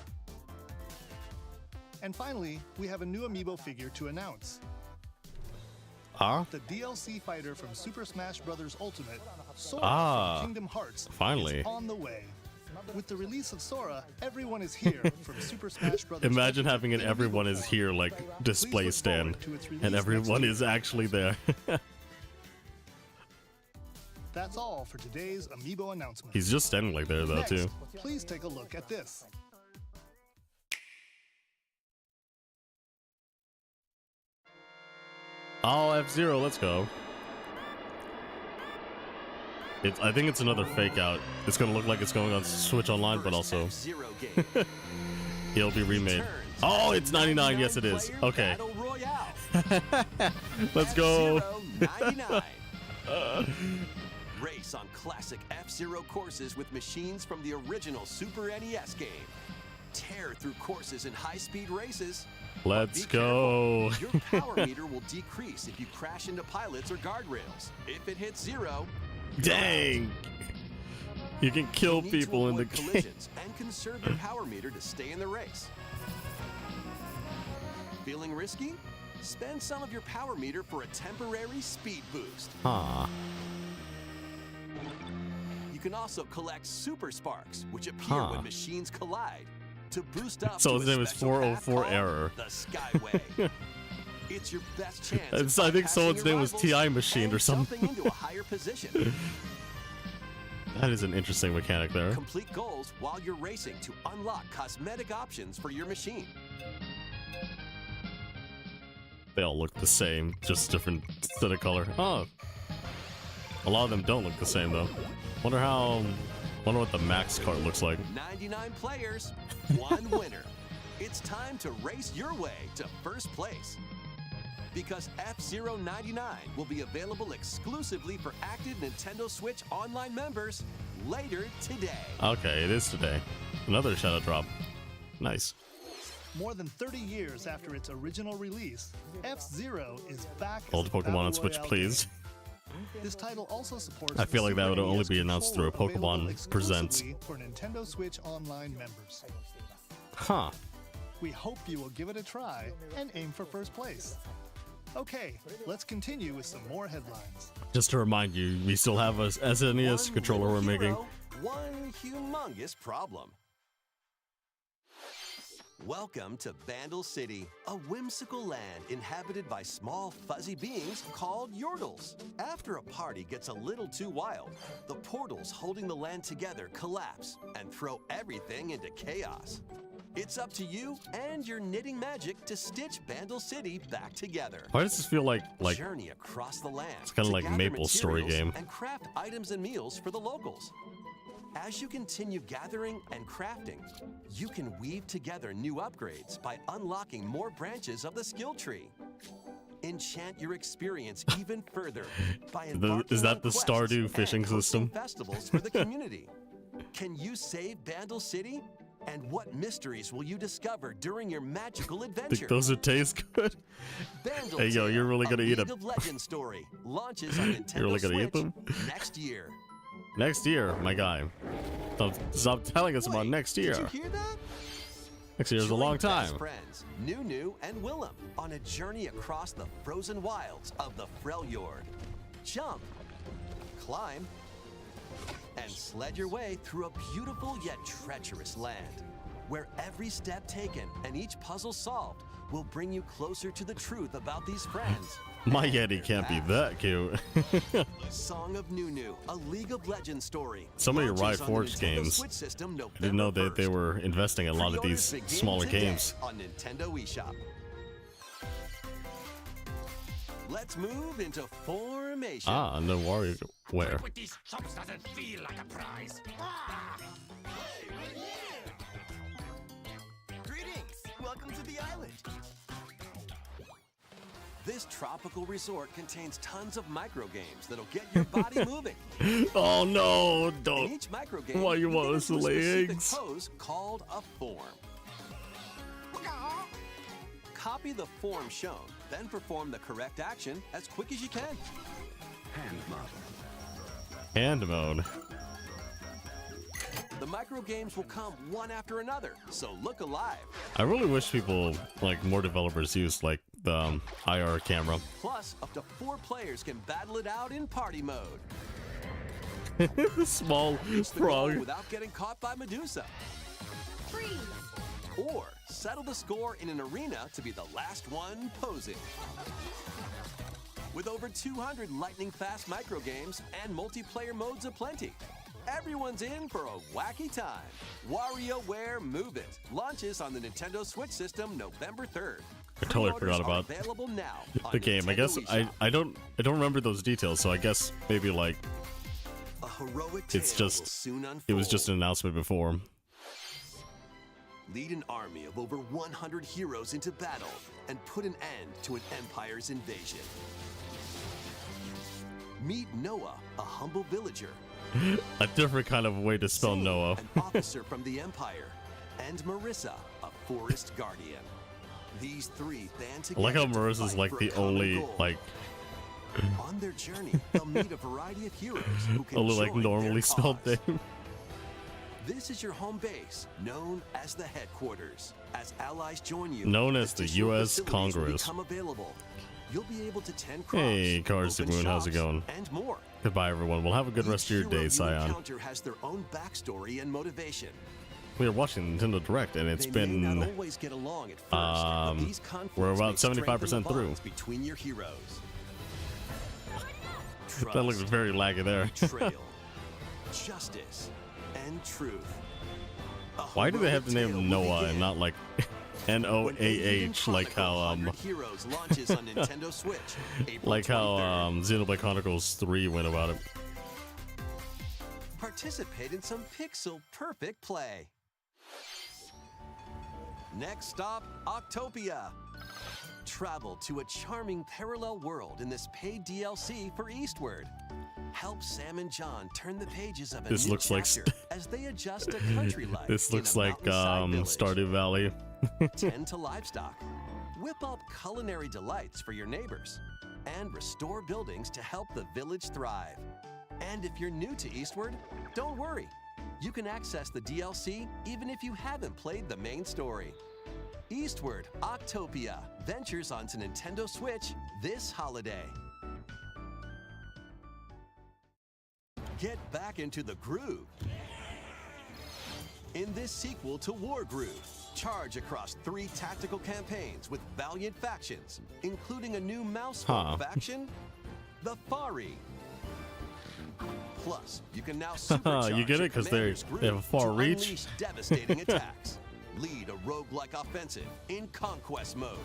And finally, we have a new amiibo figure to announce. The DLC fighter from Super Smash Bros. Ultimate, Sora from Kingdom Hearts, finally. is on the way. With the release of Sora, everyone is here from Super Smash Bros. Imagine Ultimate having an in everyone amiibo is form. here like display Please look forward stand, to its release and next everyone year. is actually there. That's all for today's amiibo announcement. He's just standing like there though Next, too. please take a look at this. Oh, F-Zero, let's go. I think it's another fake out. It's gonna look like it's going on Switch Online, but also F-Zero game. it'll be remade. Oh, it's 99. Yes, it is. Okay, Battle Royale. let's go. F-Zero 99. Race on classic F-Zero courses with machines from the original Super NES game. Tear through courses in high-speed races. Let's Be go. careful. Your power meter will decrease if you crash into pilots or guardrails. If it hits zero, Dang. You can kill you need to people in the avoid game. collisions and conserve your power meter to stay in the race. Feeling risky? Spend some of your power meter for a temporary speed boost. Huh. You can also collect super sparks, which appear when machines collide, to boost up. So to his a name is special path 404 called Error. The Skyway. It's your best chance. I of think bypassing someone's your name was rivals TI Machine and or something. jumping into a higher position. That is an interesting mechanic there. Complete goals while you're racing to unlock cosmetic options for your machine. They all look the same, just different set of color. Oh. A lot of them don't look the same though. Wonder what the max cart looks like. 99 players, one winner. It's time to race your way to first place. Because F-Zero 99 will be available exclusively for active Nintendo Switch Online members later today. Okay, it is today. Another shadow drop. Nice. More than 30 years after its original release, F-Zero is back as Old a Pokemon battle on Switch, royale please. game. This title also supports I feel the like that Super would only NES be announced through a controller available Pokemon Presents. exclusively for Nintendo Switch Online members. Huh. We hope you will give it a try and aim for first place. Okay, let's continue with some more headlines. Just to remind you, we still have a SNES One controller we're little making. hero, one humongous problem. Welcome to Bandle City, a whimsical land inhabited by small fuzzy beings called Yordles. After a party gets a little too wild, the portals holding the land together collapse and throw everything into chaos. It's up to you and your knitting magic to stitch Bandle City back together. Why does this feel like Journey across the land. It's kinda to like gather Maple story materials game. And craft items and meals for the locals. As you continue gathering and crafting, you can weave together new upgrades by unlocking more branches of the skill tree. Enchant your experience even further by embarking is that on the quests Stardew and fishing hosting system? festivals for the community. Can you save Bandle City? And what mysteries will you discover during your magical adventure? Think those would taste good? Bandle Hey, yo, you're really gonna eat League them. of Legends story launches on Nintendo You're really gonna Switch eat them? next year. Next year, my guy. Stop telling us about Wait, next year. Did you hear that? Next year's a Join long best time. friends Nunu and Willem on a journey across the frozen wilds of the Freljord. Jump, climb, and sled your way through a beautiful yet treacherous land, where every step taken and each puzzle solved will bring you closer to the truth about these friends. My and Yeti their can't be past. that cute. Song of Nunu, a League of Legends story. So many launches Riot on the Forge Nintendo games. Switch system I didn't know that they November were investing a lot of Pre-orders these begin smaller today games. on Nintendo eShop. Let's move into Formation. Ah, no WarioWare. With these chumps doesn't feel like a prize. Greetings! Welcome to the island. This tropical resort contains tons of micro games that'll get your body moving. Oh no, In don't. each micro game, Why you we want get us to into a lay specific eggs? pose called a form. Copy the form shown, then perform the correct action as quick as you can. Hand mode. The micro games will come one after another, so look alive. I really wish people, like more developers, used like the IR camera. Plus, up to 4 players can battle it out in party mode. The small Reach the goal frog. without getting caught by Medusa. Freeze! Or settle the score in an arena to be the last one posing. With over 200 lightning-fast micro games and multiplayer modes aplenty, everyone's in for a wacky time. WarioWare Move It launches on the Nintendo Switch system November 3rd. I totally Pre-orders forgot are about available now on the game. I Nintendo guess eShop. I don't remember those details, so I guess maybe like A heroic it's tale just- will soon unfold. it was just an announcement before. Lead an army of over 100 heroes into battle and put an end to an empire's invasion. Meet Noah, a humble villager. A different kind of way to spell Zane, Noah. an officer from the Empire. And Marissa, a forest guardian. These 3 band I together like how to Marissa's fight like for a the common only goal. like On their journey, they'll meet a variety of heroes who can only like join their normally spelled cause. name. This is your home base, known as the headquarters. As allies join you, Known as the additional US facilities will Congress. become available. You'll be able to tend crops, Hey, Cars to open Moon, how's it shops, going? And more. Goodbye, everyone. We'll have a good Each rest of your hero day, you Scion. encounter has their own backstory and motivation. We are watching Nintendo Direct, and it's They may not been always get along at first, but these conflicts we're about may strengthen 75% the through. bonds between your heroes. that looks Trust, very laggy there. betrayal, justice, and truth. A Why do they have the heroic name tale will Noah and begin not like when NOAH Alien like how Chronicle 100 Heroes launches on Nintendo Switch, April like how 23rd. Xenoblade Chronicles 3 went about it. Participate in some pixel perfect play. Next stop, Octopia. Travel to a charming parallel world in this paid DLC for Eastward. Help Sam and John turn the pages of a This new looks like chapter as they adjust to country life. This in looks a like mountainside village. Stardew Valley. Tend to livestock. Whip up culinary delights for your neighbors. And restore buildings to help the village thrive. And if you're new to Eastward, don't worry. You can access the DLC even if you haven't played the main story. Eastward Octopia ventures onto Nintendo Switch this holiday. Get back into the groove. In this sequel to War Groove, charge across 3 tactical campaigns with valiant factions, including a new mouse faction, the Fari. Plus, you can now supercharge You get your it? 'Cause commander's they have a group far to reach? unleash devastating attacks. Lead a roguelike offensive in conquest mode.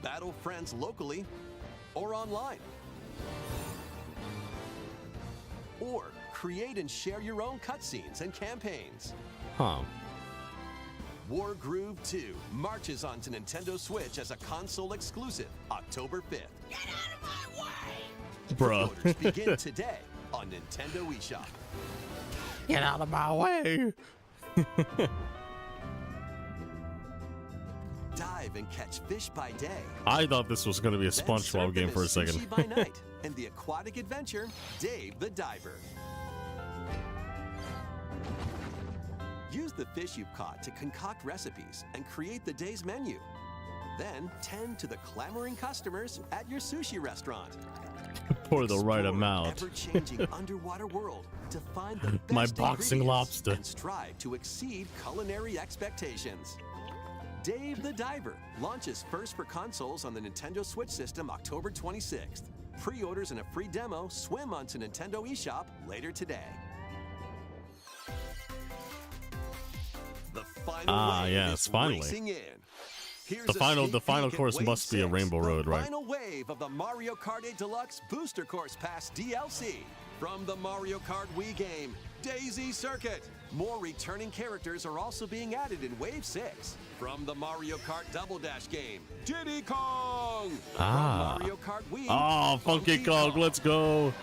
Battle friends locally or online. Or create and share your own cutscenes and campaigns. Huh. War Groove 2 marches onto Nintendo Switch as a console exclusive October 5th. Get out of my way! Bruh. Pre-orders begin today on Nintendo eShop. Get out of my way. Dive and catch fish by day. I thought this was going to be a Then SpongeBob serve game them for a as second. sushi by night and the aquatic adventure Dave the Diver. Use the fish you've caught to concoct recipes and create the day's menu. Then tend to the clamoring customers at your sushi restaurant. For the right Explore an amount. ever-changing underwater world to find the best My boxing ingredients lobster. and strive to exceed culinary expectations. Dave the Diver launches first for consoles on the Nintendo Switch system October 26th. Pre-orders and a free demo swim onto Nintendo eShop later today. The final wave yes, is finally. racing in. Here's The a final sneak final peek at course Wave must be a 6, Rainbow Road, the right? Final wave of the Mario Kart 8 Deluxe Booster Course Pass DLC from the Mario Kart Wii game, Daisy Circuit. More returning characters are also being added in Wave 6 from the Mario Kart Double Dash game, Diddy Kong. From Mario Kart Wii, Oh, Funky Kong, let's go.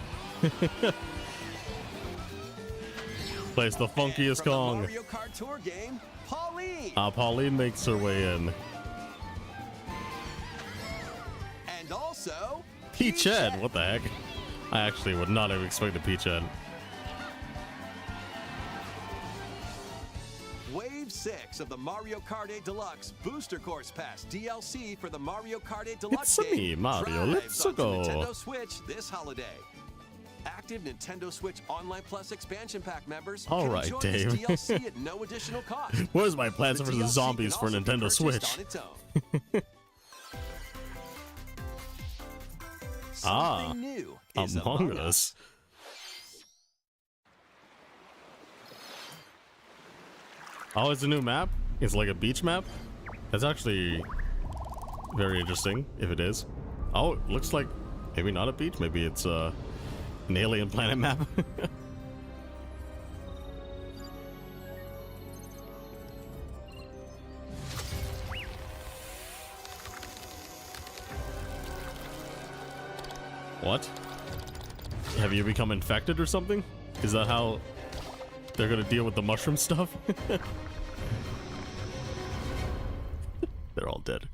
Plays the funkiest from Kong. the Mario Kart Tour game, Pauline. Pauline makes her way in. And also, Peachhead, what the heck? I actually would not have expected Peachhead. Wave 6 of the Mario Kart 8 Deluxe Booster Course Pass DLC for the Mario Kart 8 Deluxe It's me, game Mario. drives Let's onto go. Nintendo Switch this holiday. Active Nintendo Switch Online Plus expansion pack members All can right, enjoy Dave. this DLC at no additional cost. Where's my Plants The vs. DLC Zombies can for also be Nintendo purchased Switch? on its own. Something new is Among Us. Oh, it's a new map? It's like a beach map? That's actually very interesting, if it is. Oh, it looks like maybe not a beach, maybe it's an alien planet map. What? Have you become infected or something? Is that how they're gonna deal with the mushroom stuff? They're all dead.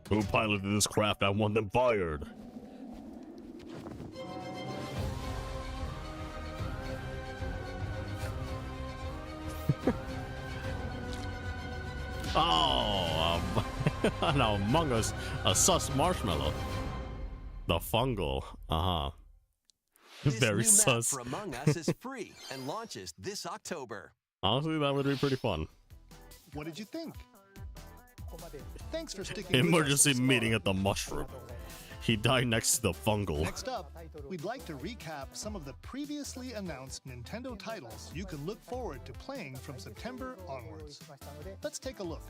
Who piloted this craft? I want them fired. Oh, an Among Us, a sus marshmallow. The fungal, This Very new map sus. for Among Us is free and launches this October. Honestly, that would be pretty fun. What did you think? Thanks for sticking with us Emergency this far. meeting at the mushroom. He died next to the fungal. Next up, we'd like to recap some of the previously announced Nintendo titles you can look forward to playing from September onwards. Let's take a look.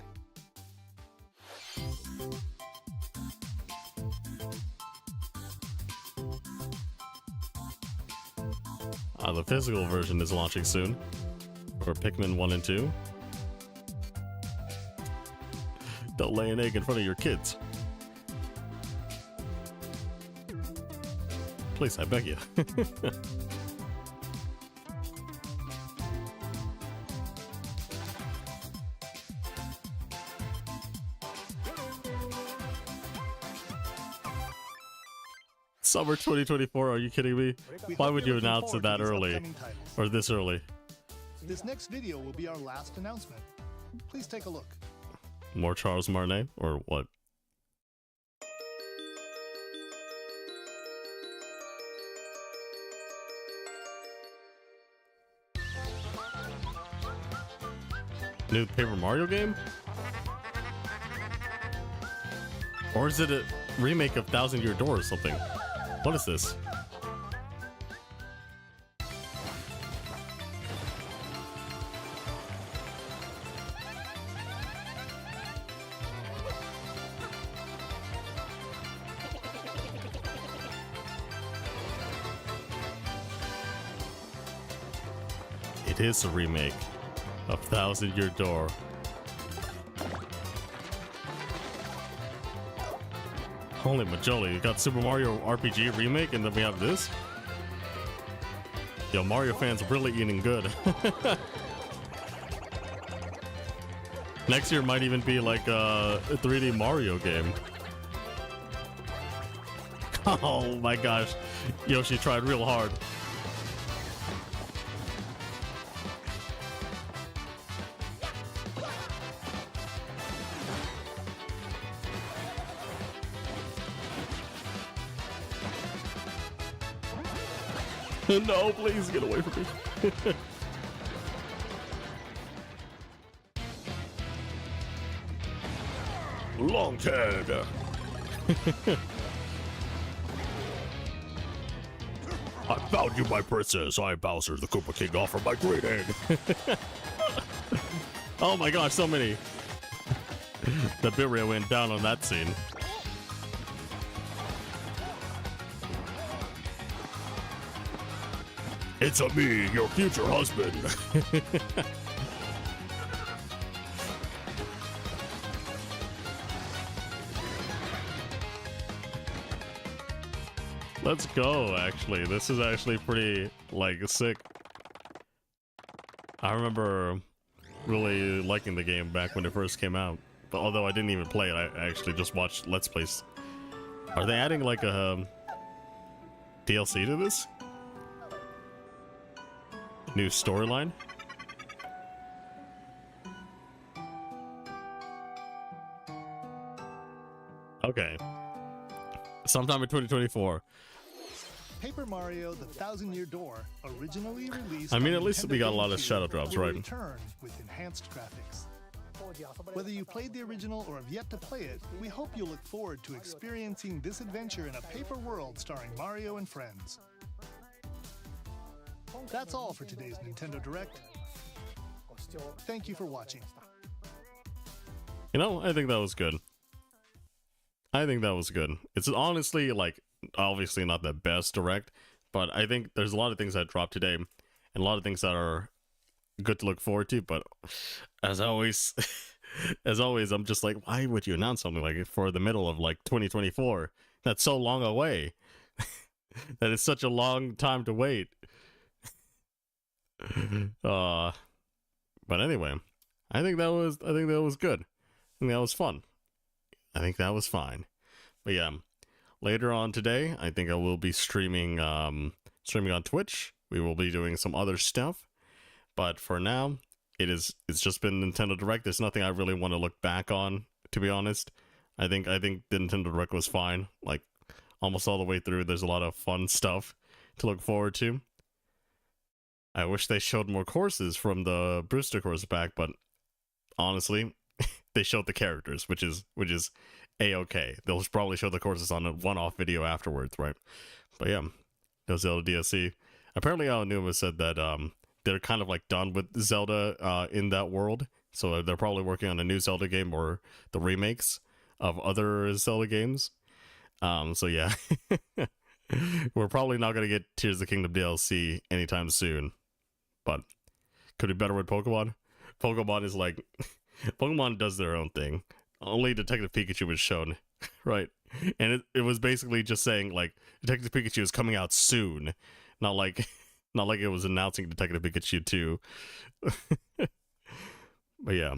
The physical version is launching soon. For Pikmin 1 and 2. Don't lay an egg in front of your kids. Please, I beg you. Summer 2024, are you kidding me? We Why hope would you're you looking announce it forward that to these early? upcoming titles. Or this early? This next video will be our last announcement. Please take a look. More Charles Martinet? Or what? New Paper Mario game? Or is it a remake of Thousand Year Door or something? What is this? It is a remake of Thousand Year Door. Holy majoli, you got Super Mario RPG remake and then we have this? Yo, Mario fans really eating good. Next year might even be like a 3D Mario game. Oh my gosh, Yoshi tried real hard. No, please get away from me. Long tag. I found you, my princess. I, Bowser, the Koopa King, offer my great egg. Oh my gosh, so many. The Birria went down on that scene. It's a me, your future husband. Let's go, actually. This is actually pretty, like, sick. I remember really liking the game back when it first came out. But although I didn't even play it, I actually just watched Let's Plays. Are they adding, like, a DLC to this? New storyline? Okay. Sometime in 2024. Paper Mario: The Thousand-Year Door, originally released. I mean, on at least we got a lot of GameCube, shadow drops, will right? return with enhanced graphics. Whether you played the original or have yet to play it, we hope you'll look forward to experiencing this adventure in a paper world starring Mario and friends. That's all for today's Nintendo Direct. Thank you for watching. You know, I think that was good. I think that was good. It's honestly, like, obviously not the best Direct, but I think there's a lot of things that dropped today, and a lot of things that are good to look forward to, but as always, I'm just like, why would you announce something like it for the middle of, like, 2024? That's so long away. That is such a long time to wait. But anyway, I think that was good. I think that was fun. I think that was fine. But yeah, later on today, I think I will be streaming on Twitch. We will be doing some other stuff. But for now, it's just been Nintendo Direct. There's nothing I really want to look back on, to be honest. I think the Nintendo Direct was fine. Like, almost all the way through, there's a lot of fun stuff to look forward to. I wish they showed more courses from the Brewster course back, but honestly, they showed the characters, which is a-okay. They'll probably show the courses on a one-off video afterwards, right? But yeah, no Zelda DLC. Apparently, Aonuma said that they're kind of like done with Zelda in that world, so they're probably working on a new Zelda game or the remakes of other Zelda games. So yeah, we're probably not gonna get Tears of the Kingdom DLC anytime soon. But could be better with Pokemon. Pokemon is like, Pokemon does their own thing. Only Detective Pikachu was shown, right? And it was basically just saying, like, Detective Pikachu is coming out soon. Not like it was announcing Detective Pikachu 2. But yeah.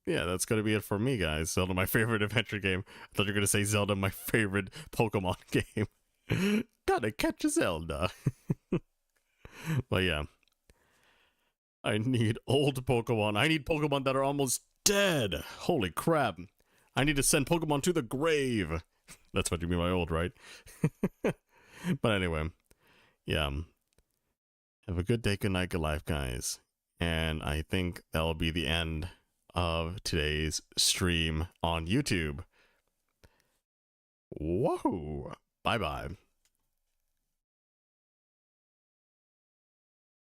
Yeah, that's gonna be it for me, guys. Zelda, my favorite adventure game. I thought you were gonna say Zelda, my favorite Pokemon game. Gotta catch a Zelda. But yeah. I need old Pokemon. I need Pokemon that are almost dead. Holy crap. I need to send Pokemon to the grave. That's what you mean by old, right? But anyway. Yeah. Have a good day, good night, good life, guys. And I think that'll be the end of today's stream on YouTube. Whoa. Bye-bye.